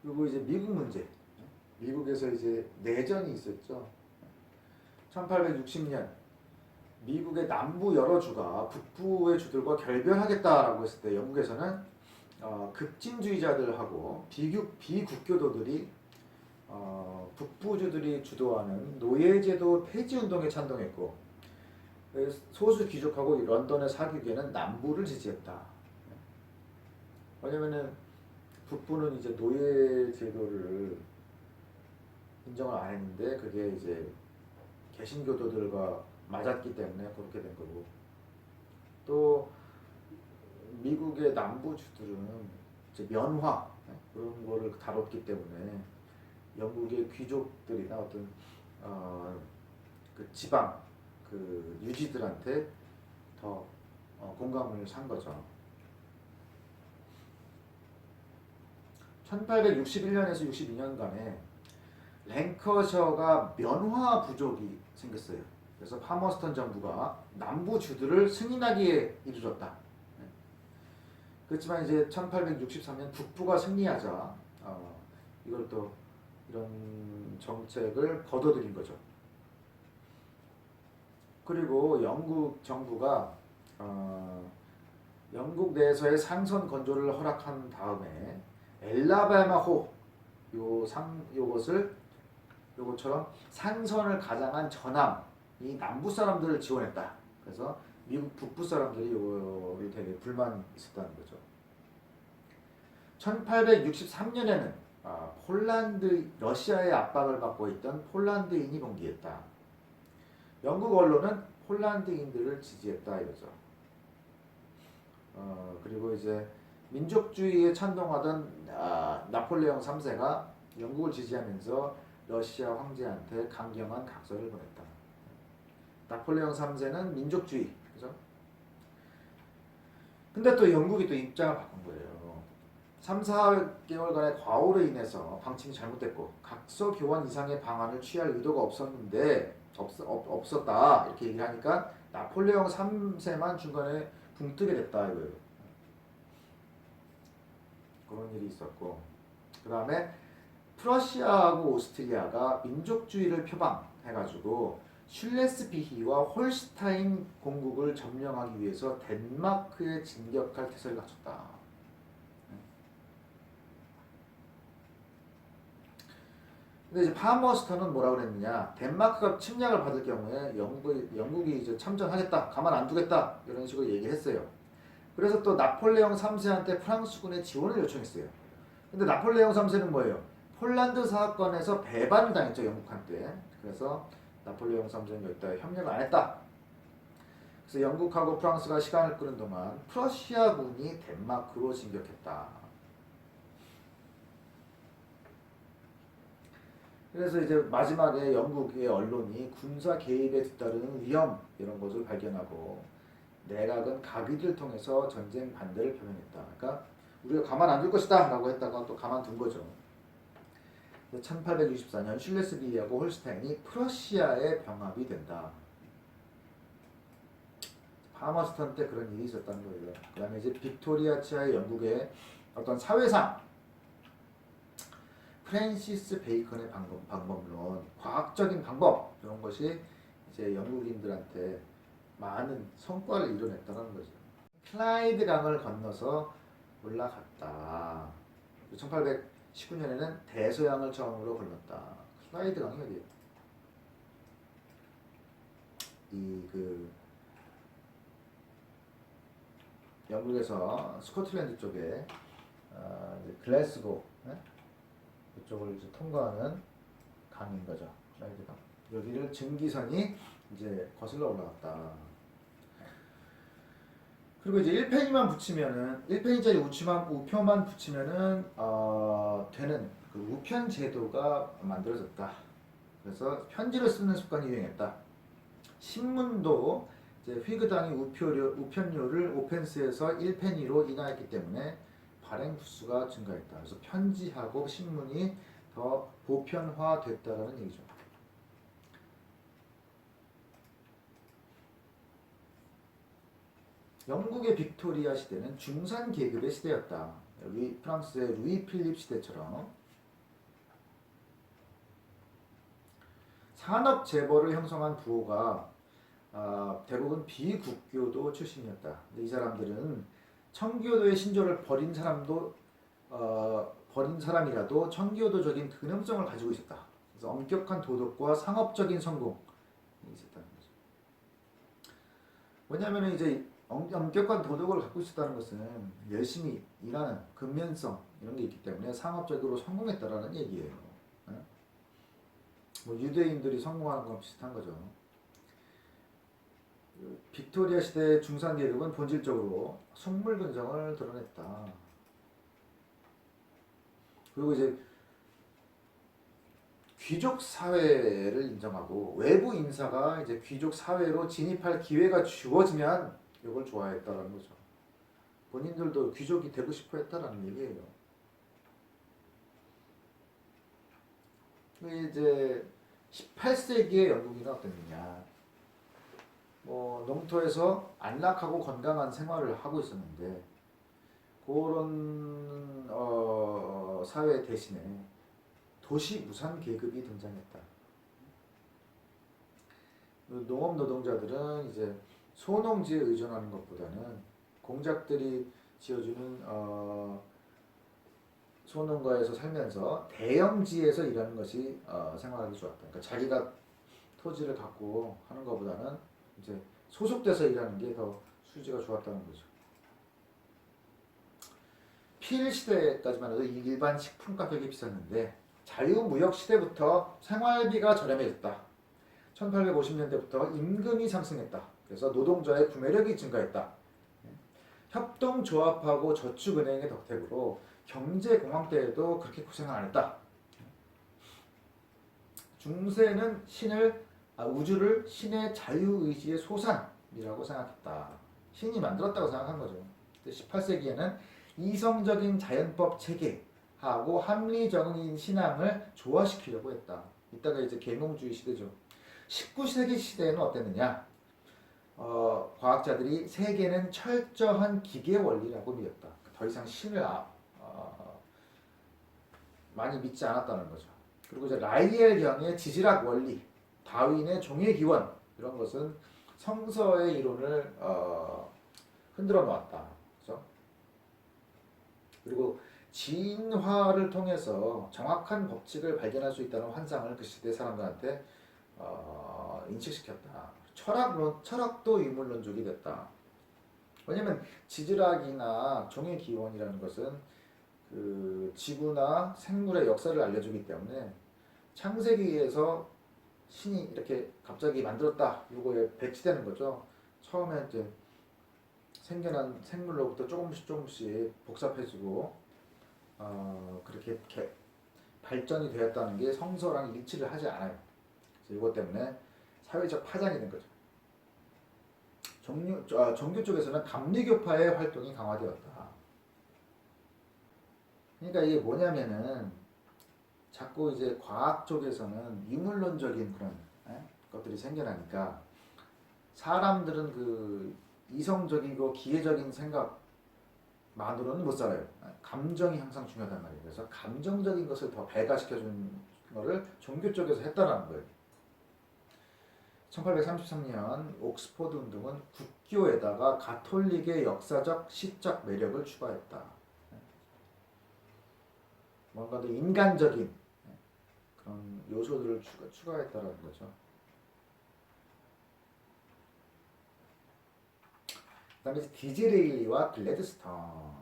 그리고 이제 미국 문제. 미국에서 이제 내전이 있었죠. 1860년 미국의 남부 여러 주가 북부의 주들과 결별하겠다라고 했을 때 영국에서는 급진주의자들하고 비국교도들이 북부주들이 주도하는 노예제도 폐지 운동에 찬동했고 소수 귀족하고 런던의 사기계는 남부를 지지했다. 왜냐면은 북부는 이제 노예제도를 인정을 안 했는데 그게 이제 개신교도들과 맞았기 때문에 그렇게 된 거고, 또 미국의 남부주들은 이제 면화 그런 거를 다뤘기 때문에 영국의 귀족들이나 어떤 그 지방 그 유지들한테 더 공감을 산 거죠. 1861년에서 62년간에 랭커셔가 면화 부족이 생겼어요. 그래서 파머스턴 정부가 남부 주들을 승인하기에 이르렀다. 그렇지만 이제 1863년 북부가 승리하자 이걸 또 이런 정책을 거둬들인 거죠. 그리고 영국 정부가 영국 내에서의 상선 건조를 허락한 다음에 엘라바마호 요것처럼 상선을 가장한 전함이 남부 사람들을 지원했다. 그래서 미국 북부 사람들이 이거를 되게 불만이 있었다는 거죠. 1863년에는 러시아의 압박을 받고 있던 폴란드인이 봉기했다. 영국 언론은 폴란드인들을 지지했다 이거죠. 그리고 이제 민족주의에 찬동하던 나폴레옹 3세가 영국을 지지하면서 러시아 황제한테 강경한 각서를 보냈다. 나폴레옹 3세는 민족주의, 그죠? 근데 또 영국이 또 입장을 바꾼 거예요. 3, 4개월간의 과오로 인해서 방침이 잘못됐고 각서 교환 이상의 방안을 취할 의도가 없었다 이렇게 얘기를 하니까 나폴레옹 3세만 중간에 붕 뜨게 됐다 이거예요. 그런 일이 있었고, 그 다음에 프러시아하고 오스트리아가 민족주의를 표방해가지고 슐레스비히와 홀슈타인 공국을 점령하기 위해서 덴마크에 진격할 태세를 갖췄다. 근데 이제 파머스턴은 뭐라고 그랬느냐? 덴마크가 침략을 받을 경우에 영국이 이제 참전하겠다, 가만 안 두겠다 이런 식으로 얘기했어요. 그래서 또 나폴레옹 3세한테 프랑스군의 지원을 요청했어요. 근데 나폴레옹 3세는 뭐예요? 폴란드 사건에서 배반을 당했죠, 영국한테. 그래서 나폴레옹 3세는 여기다 협력을 안 했다. 그래서 영국하고 프랑스가 시간을 끄는 동안 프러시아군이 덴마크로 진격했다. 그래서 이제 마지막에 영국의 언론이 군사 개입에 뒤따르는 위험 이런 것을 발견하고 내각은 가비를 통해서 전쟁 반대를 표명했다. 그러니까 우리가 가만 안 둘 것이다 라고 했다가 또 가만 둔 거죠. 1864년 슐레스비히하고 홀슈타인이 프러시아의 병합이 된다. 파머스턴 때 그런 일이 있었다는 거예요. 그 다음에 이제 빅토리아 치하의 영국의 어떤 사회상, 프랜시스 베이컨의 방법론, 과학적인 방법 이런 것이 이제 영국인들한테 많은 성과를 이뤄냈다는 거죠. 클라이드 강을 건너서 올라갔다. 1819년에는 대서양을 처음으로 건넜다. 클라이드 강이 어디예요? 영국에서 스코틀랜드 쪽에 글래스고 이쪽을 이제 통과하는 강인 거죠. 클라이드 강. 여기를 증기선이 이제 거슬러 올라갔다. 그리고 이제 1페니만 붙이면은 1페니짜리 우표만 붙이면은 되는 그 우편 제도가 만들어졌다. 그래서 편지를 쓰는 습관이 유행했다. 신문도 이제 휘그당이 우편료를 5펜스에서 1페니로 인하했기 때문에 발행 부수가 증가했다. 그래서 편지하고 신문이 더 보편화됐다라는 얘기죠. 영국의 빅토리아 시대는 중산 계급의 시대였다. 프랑스의 루이 필립 시대처럼 산업 재벌을 형성한 부호가 대부분 비국교도 출신이었다. 이 사람들은 청교도의 신조를 버린 사람이라도 청교도적인 근엄성을 가지고 있었다. 그래서 엄격한 도덕과 상업적인 성공이 있었다는 거죠. 뭐냐면은 이제 엄격한 도덕을 갖고 있었다는 것은 열심히 일하는 근면성 이런 게 있기 때문에 상업적으로 성공했다라는 얘기예요. 뭐 유대인들이 성공하는 건 비슷한 거죠. 빅토리아 시대 중산 계급은 본질적으로 속물근성을 드러냈다. 그리고 이제 귀족 사회를 인정하고 외부 인사가 이제 귀족 사회로 진입할 기회가 주어지면 이걸 좋아했다라는 거죠. 본인들도 귀족이 되고 싶어 했다라는 얘기예요. 이제 18세기의 영국이는 어땠느냐? 뭐 농토에서 안락하고 건강한 생활을 하고 있었는데 그런 사회 대신에 도시 무산 계급이 등장했다. 농업 노동자들은 이제 소농지에 의존하는 것보다는 공작들이 지어주는 소농가에서 살면서 대형지에서 일하는 것이 생활하기 좋았다. 그러니까 자기가 토지를 갖고 하는 것보다는 이제 소속돼서 일하는 게 더 수지가 좋았다는 거죠. 필 시대까지만 해도 일반 식품 가격이 비쌌는데 자유무역 시대부터 생활비가 저렴해졌다. 1850년대부터 임금이 상승했다. 그래서 노동자의 구매력이 증가했다. 협동조합하고 저축은행의 덕택으로 경제공황 때에도 그렇게 고생을 안 했다. 중세는 우주를 신의 자유의지의 소산이라고 생각했다. 신이 만들었다고 생각한 거죠. 18세기에는 이성적인 자연법 체계하고 합리적인 신앙을 조화시키려고 했다. 이따가 이제 계몽주의 시대죠. 19세기 시대에는 어땠느냐? 과학자들이 세계는 철저한 기계 원리라고 믿었다. 더 이상 신을 많이 믿지 않았다는 거죠. 그리고 이제 라이엘경의 지질학 원리, 다윈의 종의 기원 이런 것은 성서의 이론을 흔들어 놓았다. 그렇죠? 그리고 진화를 통해서 정확한 법칙을 발견할 수 있다는 환상을 그 시대 사람들한테 인식시켰다. 철학도 유물론적이 됐다. 왜냐면 지질학이나 종의 기원이라는 것은 그 지구나 생물의 역사를 알려주기 때문에 창세기에서 신이 이렇게 갑자기 만들었다. 이거에 배치되는 거죠. 처음에 이제 생겨난 생물로부터 조금씩 복잡해지고 그렇게 발전이 되었다는 게 성서랑 일치를 하지 않아요. 그래서 이것 때문에 사회적 파장이 된 거죠. 종교 쪽에서는 감리교파의 활동이 강화되었다. 그러니까 이게 뭐냐면은 자꾸 이제 과학 쪽에서는 유물론적인 그런 것들이 생겨나니까 사람들은 그 이성적이고 기계적인 생각만으로는 못 살아요. 감정이 항상 중요하단 말이에요. 그래서 감정적인 것을 더 배가시켜주는 거를 종교 쪽에서 했다라는 거예요. 1833년 옥스퍼드 운동은 국교에다가 가톨릭의 역사적 시적 매력을 추가했다. 뭔가 더 인간적인 그런 요소들을 추가했다라는 거죠. 그 다음에 디즈레일리와 글래드스턴.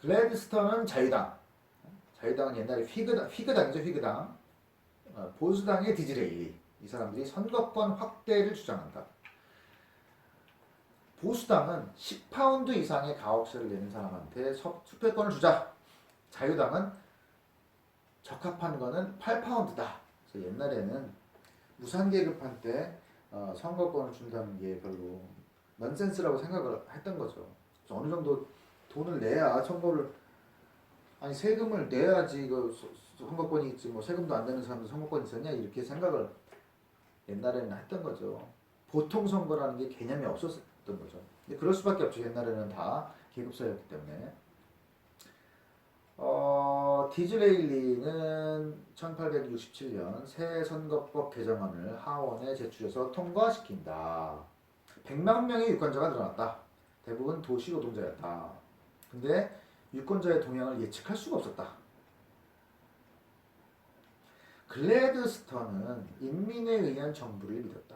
글래드스턴은 자유당은 옛날에 휘그당이죠. 휘그당. 보수당의 디즈레일리. 이 사람들이 선거권 확대를 주장한다. 보수당은 10파운드 이상의 가업세를 내는 사람한테 투표권을 주자. 자유당은 적합한 거는 8파운드다. 그래서 옛날에는 무산계급한테 선거권을 준다는 게 별로 넌센스라고 생각을 했던 거죠. 어느 정도 돈을 내야 세금을 내야지 그 선거권이 있지, 뭐 세금도 안 내는 사람도 선거권이 있었냐 이렇게 생각을 옛날에는 했던 거죠. 보통 선거라는 게 개념이 없었던 거죠. 근데 그럴 수밖에 없죠. 옛날에는 다 계급사였기 때문에. 디즈레일리는 1867년 새 선거법 개정안을 하원에 제출해서 통과시킨다. 100만 명의 유권자가 늘어났다. 대부분 도시 노동자였다. 근데 유권자의 동향을 예측할 수가 없었다. 글래드스턴은 인민에 의한 정부를 믿었다.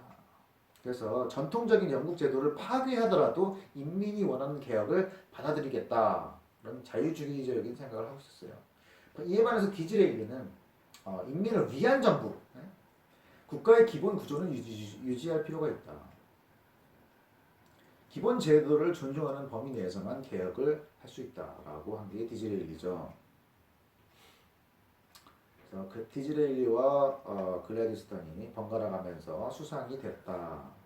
그래서 전통적인 영국 제도를 파괴하더라도 인민이 원하는 개혁을 받아들이겠다. 그런 자유주의적인 생각을 하고 있었어요. 이에 반해서 디즈레일리는 인민을 위한 정부, 국가의 기본 구조는 유지할 필요가 있다. 기본 제도를 존중하는 범위 내에서만 개혁을 할 수 있다라고 한 게 디즈레일리죠. 그래서 그 디즈레일리와 글래디스턴이 번갈아 가면서 수상이 됐다.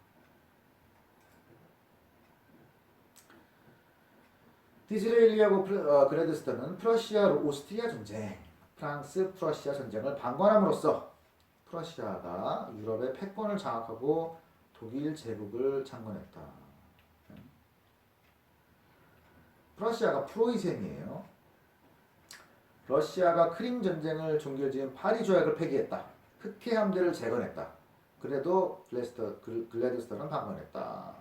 디즈레일리하고 글래디스턴은 프러시아 오스트리아 전쟁, 프랑스 프러시아 전쟁을 방관함으로써 프러시아가 유럽의 패권을 장악하고 독일 제국을 창건했다. 프러시아가 프로이센이에요. 러시아가 크림 전쟁을 종결지은 파리 조약을 폐기했다. 흑해 함대를 재건했다. 그래도 글래디스턴은 방관했다.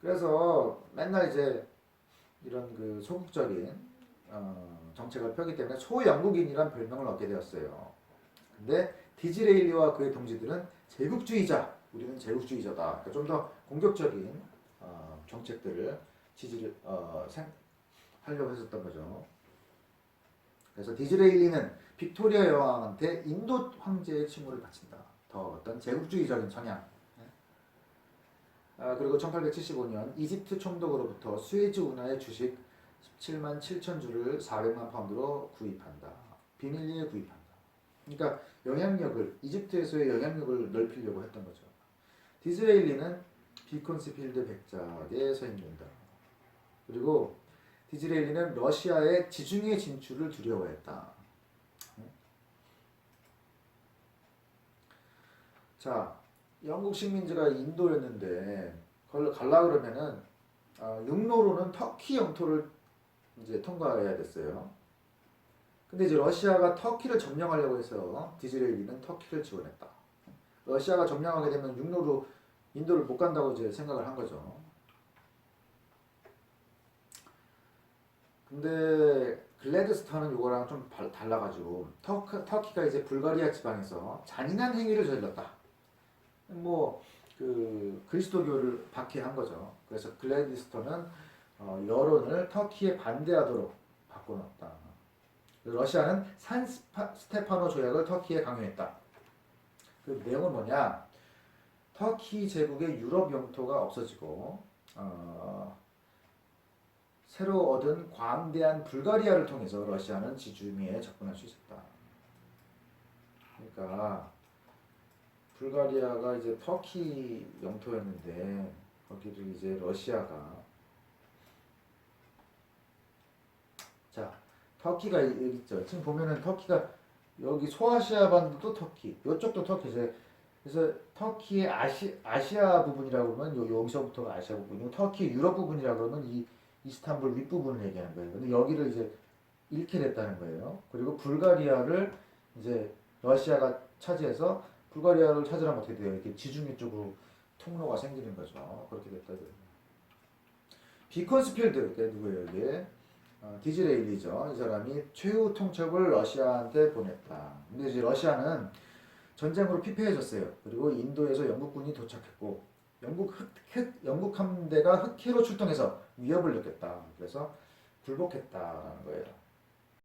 그래서 맨날 이제 이런 그 소극적인 정책을 펴기 때문에 소영국인이란 별명을 얻게 되었어요. 근데 디즈레일리와 그의 동지들은 제국주의자, 우리는 제국주의자다. 그러니까 좀 더 공격적인 정책들을 하려고 했었던 거죠. 그래서 디즈레일리는 빅토리아 여왕한테 인도 황제의 칭호를 바친다. 더 어떤 제국주의적인 성향. 그리고 1875년 이집트 총독으로부터 수에즈 운하의 주식 17만 7천 주를 400만 파운드로 구입한다. 비밀리에 구입한다. 그러니까 영향력을, 이집트에서의 영향력을 넓히려고 했던 거죠. 디즈레일리는 비콘스필드 백작에 서임된다. 그리고 디즈레일리는 러시아의 지중해 진출을 두려워했다. 자, 영국 식민지가 인도였는데 그걸 갈라 그러면은 육로로는 터키 영토를 이제 통과해야 됐어요. 근데 이제 러시아가 터키를 점령하려고 해서 디즈레일리는 터키를 지원했다. 러시아가 점령하게 되면 육로로 인도를 못 간다고 이제 생각을 한 거죠. 근데 글래드스턴은 이거랑 좀 달라가지고 터키가 이제 불가리아 지방에서 잔인한 행위를 저질렀다. 뭐 그 그리스도교를 박해한 거죠. 그래서 글래디스턴은 여론을 터키에 반대하도록 바꿔놨다. 러시아는 산 스테파노 조약을 터키에 강요했다. 그 내용은 뭐냐? 터키 제국의 유럽 영토가 없어지고 새로 얻은 광대한 불가리아를 통해서 러시아는 지중해에 접근할 수 있었다. 그러니까 불가리아가 이제 터키 영토였는데 거기를 이제 러시아가 자 터키가 여기 있죠. 지금 보면은 터키가 여기 소아시아 반도도 터키, 이쪽도 터키죠. 그래서 터키의 아시아 부분이라고 그러면 여기서부터가 아시아 부분이고 터키 유럽 부분이라고 그러면 이 이스탄불 윗부분을 얘기하는 거예요. 근데 여기를 이제 잃게 됐다는 거예요. 그리고 불가리아를 이제 러시아가 차지해서 불가리아를 찾으려면 어떻게 돼요? 이렇게 지중해 쪽으로 통로가 생기는 거죠. 그렇게 됐다. 비컨스필드, 누구예요 이게? 디즈레일리죠. 이 사람이 최후 통첩을 러시아한테 보냈다. 근데 이제 러시아는 전쟁으로 피폐해졌어요. 그리고 인도에서 영국군이 도착했고 영국 함대가 흑해로 출동해서 위협을 느꼈다. 그래서 굴복했다라는 거예요.